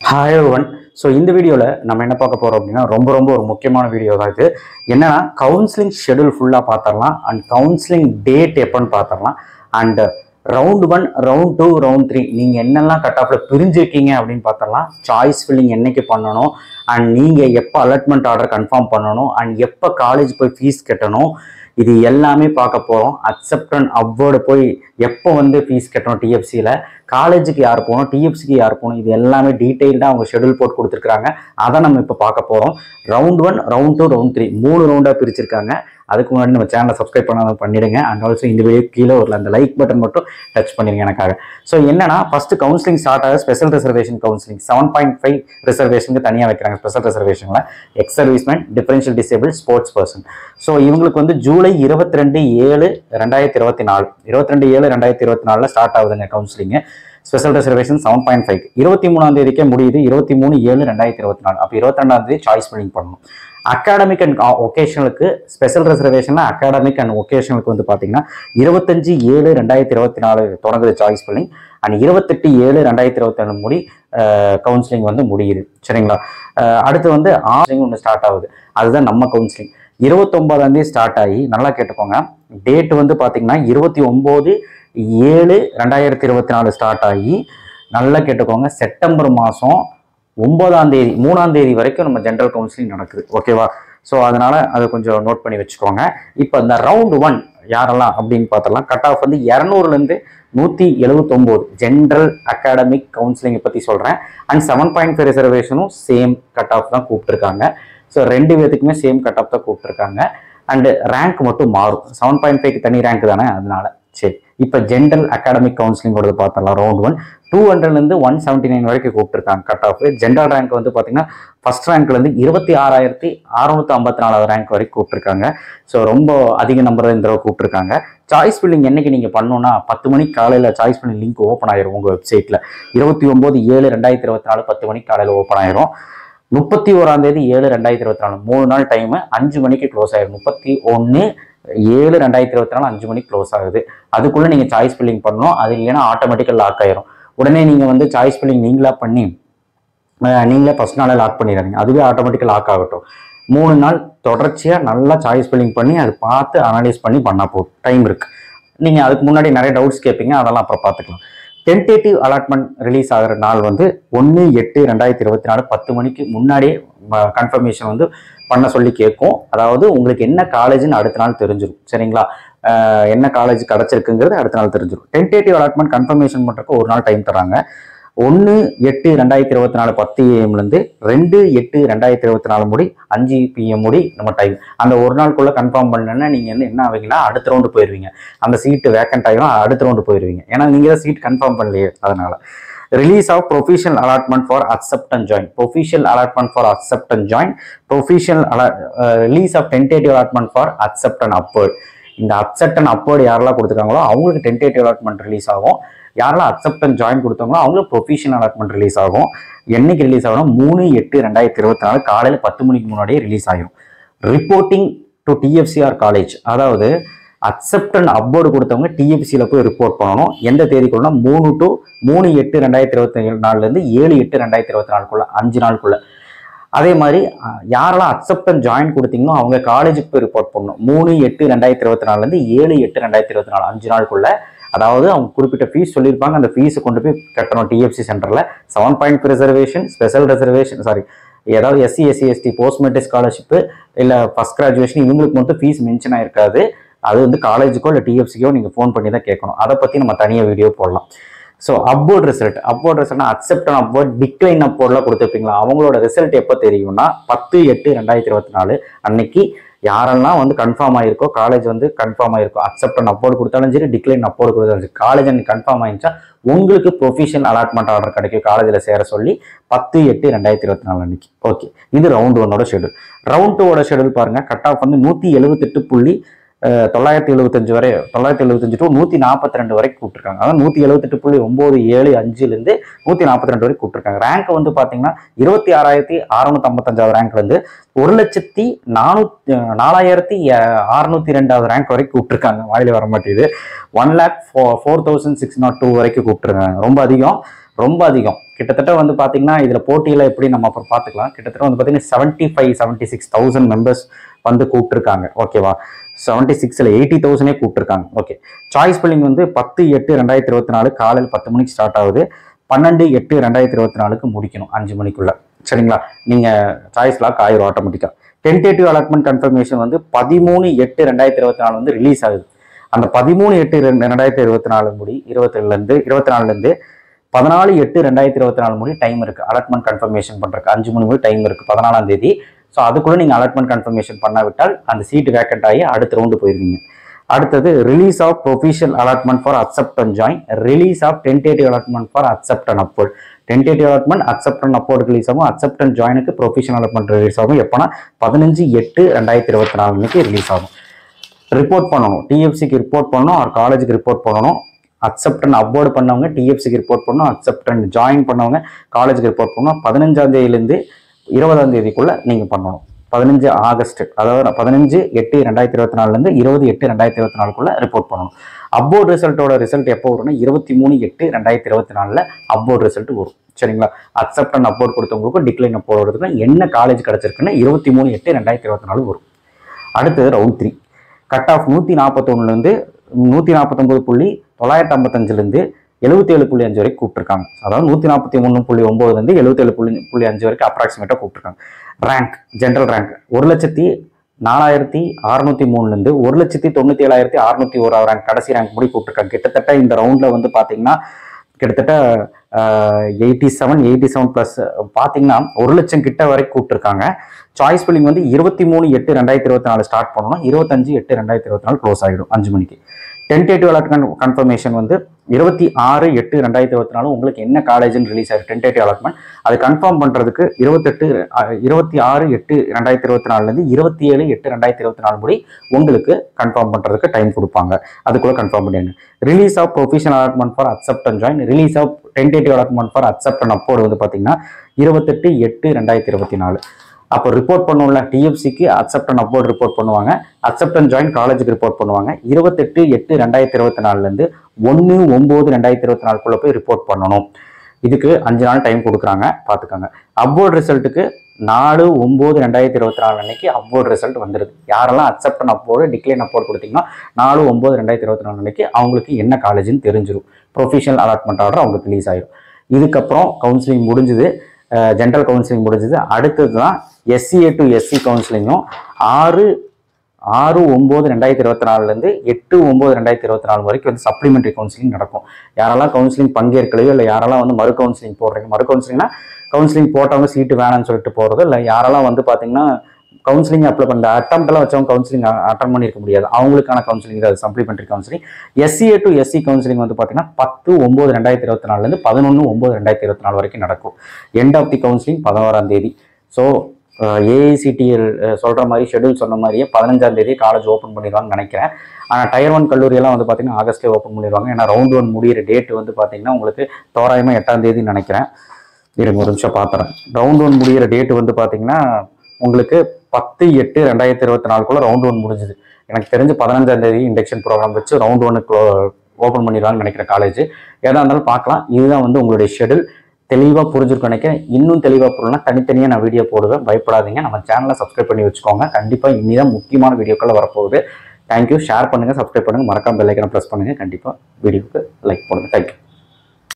Hi everyone. So இந்த வீடியோவில் நம்ம என்ன பார்க்க போகிறோம் அப்படின்னா ரொம்ப ஒரு முக்கியமான வீடியோ தான் இது. என்னன்னா கவுன்சிலிங் ஷெடியூல் ஃபுல்லாக பார்த்துடலாம் அண்ட் கவுன்சிலிங் டேட் எப்போன்னு பார்த்துடலாம் அண்ட் ரவுண்ட் 1, ரவுண்ட் 2, ரவுண்ட் 3 நீங்கள் என்னெல்லாம் கட் ஆஃபில் பிரிஞ்சிருக்கீங்க அப்படின்னு பார்த்துடலாம். சாய்ஸ் ஃபில்லிங் என்னைக்கு பண்ணணும் அண்ட் நீங்கள் எப்போ அலாட்மெண்ட் ஆர்டர் கன்ஃபார்ம் பண்ணணும் அண்ட் எப்போ காலேஜ் போய் ஃபீஸ் கட்டணும், இது எல்லாமே பார்க்க போகிறோம். அக்செப்ட் அண்ட் அப்வர்டு போய் எப்போ வந்து ஃபீஸ் கட்டணும், டிஎஃப்சியில் காலேஜுக்கு யார் போகணும், டிஎஃப்சிக்கு யார் போகணும், இது எல்லாமே டீட்டெயில்டாக அவங்க ஷெடியூல் போட்டு கொடுத்துருக்காங்க. அதை நம்ம இப்போ பார்க்க போகிறோம். ரவுண்ட் 1, ரவுண்ட் 2, ரவுண்ட் 3 3 ரவுண்டாக பிரிச்சிருக்காங்க. அதுக்கு முன்னாடி நம்ம சேனலை சப்ஸ்கிரைப் பண்ணாமல் பண்ணிடுங்க. அண்ட் ஆல்சோ இந்த வீடியோ கீழே ஒரு அந்த லைக் பட்டன் மட்டும் டச் பண்ணிடுங்க எனக்காக. ஸோ என்னன்னா ஃபஸ்ட்டு கவுன்சிலிங் ஸ்டார்ட் ஆக ஸ்பெஷல் ரிசர்வேஷன் கவுன்சிலிங் 7.5 ரிசர்வேஷனுக்கு தனியாக வைக்கிறாங்க. ஸ்பெஷல் ரிசர்வேஷனில் ex serviceman, differential disable, sports person. So இவங்களுக்கு வந்து ஜூலை 22/7/2024 22/7/2024 ஸ்டார்ட் ஆகுதுங்க கவுன்சிலிங்கு. ஸ்பெஷல் ரிசர்வேஷன் 7.5 23ஆம் தேதிக்கே முடியுது. 23/7/2024. அப்போ 22ஆம் தேதி சாய்ஸ் ஃபில்லிங் பண்ணணும். அகாடமிக் அண்ட் ஒகேஷனலுக்கு ஸ்பெஷல் ரிசர்வேஷன்ல அகாடமிக் அண்ட் ஒகேஷனலுக்கு வந்து பார்த்தீங்கன்னா 25/7/2024 தொடங்குது சாய்ஸ் ஃபில்லிங் அண்ட் 28/7/2024 முடி கவுன்சிலிங் வந்து முடியுது. சரிங்களா? அடுத்து வந்து ஒன்று ஸ்டார்ட் ஆகுது. அதுதான் நம்ம கவுன்சிலிங் 29ஆம் தேதி ஸ்டார்ட் ஆகி, நல்லா கேட்டுக்கோங்க, டேட் வந்து பார்த்தீங்கன்னா 29/7/2024 ஸ்டார்ட் ஆகி, நல்லா கேட்டுக்கோங்க, செப்டம்பர் மாதம் 9ஆம் தேதி 3ஆம் தேதி வரைக்கும் நம்ம ஜென்ரல் கவுன்சிலிங் நடக்குது. ஓகேவா? ஸோ அதனால அதை கொஞ்சம் நோட் பண்ணி வச்சுக்கோங்க. இப்போ இந்த ரவுண்ட் 1 யாரெல்லாம் அப்படின்னு பார்த்தலாம். கட் ஆஃப் வந்து 200லேருந்து 179 ஜென்ரல் அகாடமிக் கவுன்சிலிங்கை பற்றி சொல்கிறேன். அண்ட் 7.5 ரிசர்வேஷனும் சேம் கட் ஆஃப் தான் கூப்பிட்டுருக்காங்க. ஸோ 2 பேத்துக்குமே சேம் கட் ஆஃப் தான் கூப்பிட்டுருக்காங்க. அண்டு ரேங்க் மட்டும் மாறும். 7.5க்கு தனி ரேங்க் தானே, அதனால. சரி, இப்போ ஜென்ரல் அகாடமிக் கவுன்சிலிங்கோட பார்த்தலாம். ரவுண்ட் 1 200லேருந்து 179 வரைக்கும் கூப்பிட்டுருக்காங்க கட் ஆஃப். ஜென்ரல் ரேங்க் வந்து பார்த்தீங்கன்னா ஃபர்ஸ்ட் ரேங்க்லேருந்து 26,654 ரேங்க் வரைக்கும் கூப்பிட்டுருக்காங்க. ஸோ ரொம்ப அதிக நம்பர் இந்த தடவை கூப்பிட்டுருக்காங்க. சாய்ஸ் ஃபில்லிங் என்னைக்கு நீங்கள் பண்ணணும்னா 10 மணிக்கு காலையில் சாய்ஸ் ஃபில்லிங் லிங்க் ஓப்பன் ஆயிரும் உங்கள் வெப்சைட்டில். 29/7/2024 10 மணிக்கு காலையில் ஓப்பன் ஆயிரும். 31ஆம் தேதி 7/2024 3 நாள் டைமு 5 மணிக்கு க்ளோஸ் ஆயிரும். 31/7/2024 5 மணிக்கு க்ளோஸ் ஆகுது. அதுக்குள்ளே நீங்கள் சாய்ஸ் ஃபில்லிங் பண்ணணும். அது இல்லைன்னா ஆட்டோமேட்டிக்காக லாக் ஆயிரும். உடனே நீங்கள் வந்து சாய்ஸ் ஃபில்லிங் நீங்களா பண்ணி நீங்களே ஃபர்ஸ்ட் நாளே லாக் பண்ணிடுறீங்க. அதுவே ஆட்டோமேட்டிக்காக லாக் ஆகட்டும். 3 நாள் தொடர்ச்சியாக நல்லா சாய்ஸ் ஃபில்லிங் பண்ணி அதை பார்த்து அனலைஸ் பண்ணி பண்ணால் போதும். டைம் இருக்குது. நீங்கள் அதுக்கு முன்னாடி நிறைய டவுட்ஸ் கேட்பீங்க, அதெல்லாம் அப்புறம் பார்த்துக்கலாம். டென்டேட்டிவ் அலாட்மெண்ட் ரிலீஸ் ஆகிற நாள் வந்து 1/8/2024 10 மணிக்கு முன்னாடியே கன்ஃபர்மேஷன் வந்து பண்ண சொல்லி கேட்கும். அதாவது உங்களுக்கு என்ன காலேஜ்னு அடுத்த நாள் தெரிஞ்சிடும். சரிங்களா? என்ன காலேஜ் கிடச்சிருக்குங்கிறது அடுத்த நாள் தெரிஞ்சிடும். டென்டேட்டிவ் அலாட்மெண்ட் கன்ஃபர்மேஷன் பண்ணுறதுக்கு ஒரு நாள் டைம் தராங்க. 1/8/2024 10 AM - 2/8/2024 முடி 5 PM முடி நம்ம டைம். அந்த ஒரு நாளுக்குள்ளே கன்ஃபார்ம் பண்ணலன்னா நீங்கள் வந்து என்ன ஆவீங்கன்னா அடுத்த ரவுண்டு போயிடுவீங்க. அந்த சீட்டு வேக்கண்ட் ஆகிடும், அடுத்த ரவுண்டு போயிடுவீங்க. ஏன்னா நீங்கள் தான் சீட் கன்ஃபார்ம் பண்ணலையே, அதனால. Release of provisional allotment for accept and join. Provisional allotment for accept and join. Release of tentative allotment for accept and upward. இந்த அக்செப்ட் அண்ட் அப்வர்டு யாரெல்லாம் கொடுத்துருக்காங்களோ அவங்களுக்கு டென்டேட்டிவ் அலாட்மெண்ட் ரிலீஸ் ஆகும். யாரெல்லாம் அக்செப்ட் அண்ட் ஜாயின் கொடுத்தாங்களோ அவங்களுக்கு professional allotment release ஆகும். என்னைக்கு ரிலீஸ் ஆகணும்? 3/8/2024 காலையில் 10 மணிக்கு முன்னாடியே ரிலீஸ் ஆகும். ரிப்போர்ட்டிங் டு டிஎஃப்சிஆர் காலேஜ், அதாவது அக்செப்ட் அண்ட் அப்வர்டு கொடுத்தவங்க டிஎஃப்சியில் போய் ரிப்போர்ட் பண்ணணும். எந்த தேதிக்குள்ளனா 3/8/2024 7/8/2024 5 நாளுக்குள்ள. அதே மாதிரி யாரெல்லாம் அக்செப்ட் அண்ட் ஜாயின் கொடுத்தீங்களோ அவங்க காலேஜுக்கு போய் ரிப்போர்ட் பண்ணணும். 3/8/2024 7/8/2024 5 நாளுக்குள்ள. அதாவது அவங்க குறிப்பிட்ட ஃபீஸ் சொல்லியிருப்பாங்க, அந்த ஃபீஸை கொண்டு போய் கட்டணும் டிஎஃப்சி சென்டரில். 7.5 ரிசர்வேஷன், ஸ்பெஷல் ரிசர்வேஷன், ஏதாவது SC SC ST post matric scholarship இல்லை ஃபர்ஸ்ட் கிராஜுவேஷன் இவங்களுக்கு மட்டும் ஃபீஸ் மென்ஷன் ஆயிருக்காது. அது வந்து காலேஜுக்கோ இல்லை டிஎஃப்சிக்கோ நீங்கள் ஃபோன் பண்ணி தான் கேட்கணும். அதை பற்றி நம்ம தனியாக வீடியோ போடலாம். ஸோ அப்வர்ட் ரிசல்ட்னா அக்செப்ட் அண்ட் அப்வர்ட், டிக்ளைன் அப்வர்ட்லாம் கொடுத்துருப்பீங்களா, அவங்களோட ரிசல்ட் எப்போ தெரியும்னா 10/8/2024 அன்னைக்கு யாரெல்லாம் வந்து கன்ஃபார்ம் ஆகிருக்கோ, காலேஜ் வந்து கன்ஃபார்ம் ஆகிருக்கோ, அக்செப்ட் அண்ட் அப்வர்ட் கொடுத்தாலும் சரி, டிக்ளைன் அப்வர்ட் கொடுத்தாலும் சரி, காலேஜ் அன்னைக்கு கன்ஃபார்ம் ஆகிடுச்சா உங்களுக்கு ப்ரொஃபஷனல் அலாட்மெண்ட் ஆர்டர் கிடைக்கும் காலேஜில் சேர சொல்லி 10/8/2024 அன்னைக்கு. ஓகே, இது ரவுண்ட் 1ஓட ஷெடியூல். ரவுண்ட் 2ஓட ஷெடியூல் பாருங்க. கட் ஆஃப் வந்து 178.975 வரை 975 to 142 வரைக்கும் கூப்பிட்டுருக்காங்க. அதாவது 178.975 142 வரைக்கும் கூப்பிட்டுருக்காங்க. ரேங்க் வந்து பார்த்தீங்கன்னா 26,655 ரேங்க்லேருந்து 1,04,602 ரேங்க் வரைக்கும் கூப்பிட்டுருக்காங்க. வாயில வர மாட்டேங்குது. 1,04,602 வரைக்கும் கூப்பிட்டுருக்காங்க. ரொம்ப அதிகம். ரொம்ப அதிகம். கிட்டத்தட்ட வந்து பார்த்தீங்கன்னா இதில் போட்டியில் எப்படி நம்ம அப்புறம் பார்த்துக்கலாம். கிட்டத்தட்ட வந்து பார்த்தீங்கன்னா 76,000 மெம்பர்ஸ் வந்து கூப்பிட்டுருக்காங்க. ஓகேவா, 76ல் 80,000 கூப்பிட்டுருக்காங்க. ஓகே, சாய்ஸ் பில்லிங் வந்து 10/8/2024 காலையில் 10 மணிக்கு ஸ்டார்ட் ஆகுது. 12/8/2024 முடிக்கணும் 5 மணிக்குள்ள. சரிங்களா, நீங்கள் சாய்ஸ் லாக் ஆயிரும் ஆட்டோமேட்டிக்காக. டென்டேட்டிவ் அலாட்மெண்ட் கன்ஃபர்மேஷன் வந்து 13/8/2024 வந்து ரிலீஸ் ஆகுது. அந்த 13/8/2024 முடி 24லேருந்து 14/8/2024 முடி டைம் இருக்கு. அலாட்மெண்ட் கன்ஃபர்மேஷன் பண்றதுக்கு 5 மணி முடி டைம் இருக்கு 14ஆம் தேதி. ஸோ அதுக்குள்ள நீங்க அலாட்மெண்ட் கன்ஃபர்மேஷன் பண்ணாவிட்டால் அந்த சீட் வேக்கண்ட் ஆகி அடுத்த ரவுண்டு போயிருவீங்க. அடுத்தது release of provisional allotment for accept and join, release of tentative allotment for accept and upward. Tentative allotment accept and upward release ஆகும். அக்செப்ட் அண்ட் ஜாயினுக்கு ப்ரொஃபிஷியல் அலாட்மெண்ட் ரிலீஸ் ஆகும். எப்போனா 15/8/2024 release ஆகும். Report பண்ணணும், டிஎஃப்சிக்கு ரிப்போர்ட் பண்ணணும், அவர் காலேஜுக்கு ரிப்போர்ட் பண்ணணும். Accept and upward பண்ணவங்க டிஎஃப்சிக்கு ரிப்போர்ட் பண்ணணும். அக்செப்ட் அண்ட் ஜாயின் பண்ணவங்க காலேஜுக்கு ரிப்போர்ட் பண்ணணும். 15ஆம் தேதியிலேருந்து 20ஆம் தேதிக்குள்ள நீங்கள் பண்ணணும். 15 ஆகஸ்ட், அதாவது 15/8/2024 20/8/2024 ரிப்போர்ட் பண்ணணும். அப்வோர்ட் ரிசல்ட்டோட ரிசல்ட் எப்போ வரும்னா 23/8/2024 அப்வோர்ட் ரிசல்ட் வரும். சரிங்களா, அக்செப்ட் அண்ட் அப்வோர்ட் கொடுத்தவங்களுக்கும் டிக்ளைன் அப்போர்டு என்ன காலேஜ் கிடைச்சிருக்குன்னு 23/8/2024 வரும். அடுத்தது ரவுண்ட் 3 கட் ஆஃப் 141லேருந்து 149.955 77.5 வரைக்கும் கூப்பிட்டுருக்காங்க. அதாவது 143.9 77.5 வரைக்கும் அப்ராக்சிமேட்டாக கூப்பிட்டுருக்காங்க. ரேங்க், ஜென்ரல் ரேங்க் 1,04,603 1,97,601 ரேங்க் கடைசி ரேங்க் முடி கூப்பிட்டுருக்காங்க. கிட்டத்தட்ட இந்த ரவுண்டில் வந்து பார்த்தீங்கன்னா கிட்டத்தட்ட 87 ப்ளஸ் பார்த்தீங்கன்னா 1,00,000 கிட்ட வரைக்கும் கூப்பிட்டுருக்காங்க. சாய்ஸ் பில்லிங் வந்து 23/8/2024 ஸ்டார்ட் பண்ணணும். 25/8/2024 க்ளோஸ் ஆகிடும் 5 மணிக்கு. டென்டேட்டிவ் அலாட்மெண்ட் கன்ஃபர்மேஷன் வந்து 26/8/2024 உங்களுக்கு என்ன காலேஜ்னு ரிலீஸ் ஆயிருக்கு டென்டேட்டிவ் அலாட்மெண்ட். அது கன்ஃபார்ம் பண்ணுறதுக்கு 26/8/2024 27/8/2024 முடி உங்களுக்கு கன்ஃபார்ம் பண்ணுறதுக்கு டைம் கொடுப்பாங்க. அதுக்குள்ளே கன்ஃபார்ம் பண்ணிடுங்க. Release of professional allotment for accept and join, release of tentative allotment for accept and upward வந்து பார்த்தீங்கன்னா 28/8/2024. அப்போ ரிப்போர்ட் பண்ணுவோம்ல, டிஎஃப்சிக்கு அக்செப்ட் அண்ட் அப்போர்ட் ரிப்போர்ட் பண்ணுவாங்க. அக்செப்ட் அண்ட் ஜாயின் காலேஜுக்கு ரிப்போர்ட் பண்ணுவாங்க. 28/8/2024 1/9/2024 போய் ரிப்போர்ட் பண்ணணும். இதுக்கு 5 நாள் டைம் கொடுக்குறாங்க, பார்த்துக்கோங்க. அப்வோர்ட் ரிசல்ட்டுக்கு 4/9/2024 அன்னைக்கு அப்வோர்ட் ரிசல்ட் வந்துடுது. யாரெல்லாம் அக்செப்ட் அண்ட் அப்போர்டு டிக்ளைன் அப்போர்ட் கொடுத்தீங்கன்னா 4/9/2024 அன்னைக்கு அவங்களுக்கு என்ன காலேஜ்னு தெரிஞ்சிடும். ப்ரொஃபஷனல் அலாட்மெண்ட் ஆர்டர் அவங்களுக்கு ரிலீஸ் ஆயிடும். இதுக்கப்புறம் கவுன்சிலிங் முடிஞ்சுது, ஜென்ரல் கவுன்சிலிங் முடிஞ்சது. அடுத்தது தான் SCA to SC கவுன்சிலிங்கும் 6/9/2024 8/9/2024 வரைக்கும் வந்து சப்ளிமெண்ட்ரி கவுன்சிலிங் நடக்கும். யாரெல்லாம் கவுன்சிலிங் பங்கேற்கலையோ இல்லை யாரெல்லாம் வந்து மறு கவுன்சிலிங் போடுறீங்க, மறு கவுன்சிலிங்னா கவுன்சிலிங் போட்டவங்க சீட்டு வேணான்னு சொல்லிட்டு போகிறது, இல்லை யாரெல்லாம் வந்து பார்த்தீங்கன்னா கவுன்சிலிங் அப்ளை பண்ண அட்டம்ப்ட்லாம் வச்சவங்க கவுன்சிலிங் அட்டன் பண்ணியிருக்க முடியாது, அவங்களுக்கான கவுன்சிலிங் அது supplementary counselling. SCA to SC counselling வந்து பார்த்தீங்கன்னா 10/9/2024 11/9/2024 வரைக்கும் நடக்கும். எண்ட் ஆஃப் தி கவுன்சிலிங் 11ஆம் தேதி. ஸோ AICTE சொல்கிற மாதிரி ஷெடியூல் சொன்ன மாதிரியே 15ஆம் தேதி காலேஜ் ஓப்பன் பண்ணிடுவாங்கன்னு நினைக்கிறேன். ஆனால் டயர் 1 கல்லூரியெல்லாம் வந்து பார்த்தீங்கன்னா ஆகஸ்ட்லேயே ஓப்பன் பண்ணிடுவாங்க. ஏன்னா ரவுண்ட் 1 முடிகிற டேட் வந்து பார்த்தீங்கன்னா உங்களுக்கு தோராயமாக 8ஆம் தேதின்னு நினைக்கிறேன். இருங்க ஒரு நிமிஷம் பார்த்துறேன். ரவுண்ட் 1 முடிகிற டேட் வந்து பார்த்தீங்கன்னா உங்களுக்கு 10/8/2024 ரவுண்ட் 1 முடிஞ்சுது. எனக்கு தெரிஞ்சு 15ஆம் தேதி இண்டக்ஷன் ப்ரோக்ராம் வச்சு ரவுண்ட் 1 ஓப்பன் பண்ணிடுவாங்கன்னு நினைக்கிறேன் காலேஜ். எதாக இருந்தாலும் பார்க்கலாம். இதுதான் வந்து உங்களுடைய ஷெடியூல். தெளிவாக புரிஞ்சிருக்கும் நினைக்கிறேன். இன்னும் தெளிவாக புரியலனா தனித்தனியாக நான் வீடியோ போடுவேன், பயப்படாதீங்க. நம்ம சேனலை சப்ஸ்கிரைப் பண்ணி வச்சுக்கோங்க. கண்டிப்பாக இனிதான் முக்கியமான வீடியோக்கள் வரப்போகுது. தேங்க்யூ. ஷேர் பண்ணுங்கள், சப்ஸ்கிரைப் பண்ணுங்கள், மறக்காம பெல் ஐக்கனை ப்ரெஸ் பண்ணுங்கள். கண்டிப்பாக வீடியோவுக்கு லைக் பண்ணுங்கள். தேங்க்யூ.